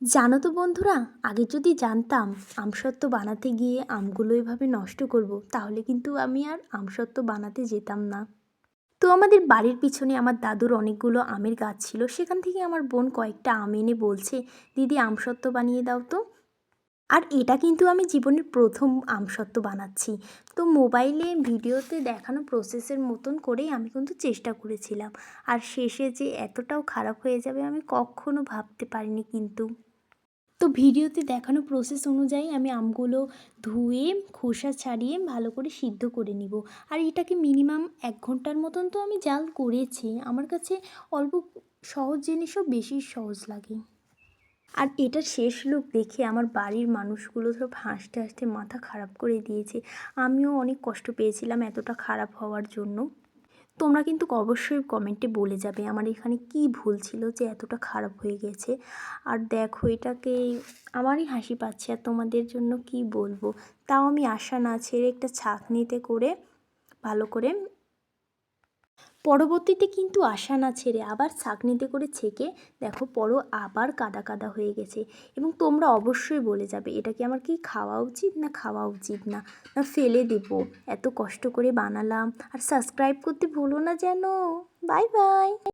জানো তো বন্ধুরা, আগে যদি জানতাম আমসত্ত্ব বানাতে গিয়ে আমগুলো এভাবে নষ্ট করব, তাহলে কিন্তু আমি আর আমসত্ত্ব বানাতে যেতাম না। তো আমাদের বাড়ির পিছনে আমার দাদুর অনেকগুলো আমের গাছ ছিল, সেখান থেকে আমার বোন কয়েকটা আম এনে বলছে, দিদি আমসত্ত্ব বানিয়ে দাও তো। আর এটা কিন্তু আমি জীবনের প্রথম আমসত্ত্ব বানাচ্ছি। তো মোবাইলে ভিডিওতে দেখানো প্রসেসের মতন করেই আমি কিন্তু চেষ্টা করেছিলাম, আর শেষে যে এতটাও খারাপ হয়ে যাবে আমি কখনো ভাবতে পারিনি কিন্তু। তো ভিডিওতে দেখানো প্রসেস অনুযায়ী আমি আমগুলো ধুয়ে খোসা ছাড়িয়ে ভালো করে সিদ্ধ করে নিব। আর এটাকে মিনিমাম 1 ঘন্টার মতন তো আমি জাল করেছি। আমার কাছে অল্প সহজ জিনিসও বেশি সহজ লাগে। আর এটার শেষ লুক দেখে আমার বাড়ির মানুষগুলো সব হাসতে হাসতে মাথা খারাপ করে দিয়েছে। আমিও অনেক কষ্ট পেয়েছিলাম এতটা খারাপ হওয়ার জন্য। তোমরা কিন্তু অবশ্যই কমেন্টে বলে যাবে আমার এখানে কি ভুল ছিল যে এতটা খারাপ হয়ে গেছে। আর দেখো এটাকে আমারই হাসি পাচ্ছে, আর তোমাদের জন্য কি বলবো। তাও আমি আশা না ছেড়ে একটা ছাঁকনিতে করে ভালো করে পরবর্তীতে কিন্তু আশা না ছেড়ে আবার ছাঁকনিতে করে ছেঁকে দেখো পরও আবার কাদা কাদা হয়ে গেছে। এবং তোমরা অবশ্যই বলে যাবে এটা কি আমার কি খাওয়া উচিত না খাওয়া উচিত না, না ফেলে দেবো। এত কষ্ট করে বানালাম। আর সাবস্ক্রাইব করতে ভুলো না যেন। Bye bye.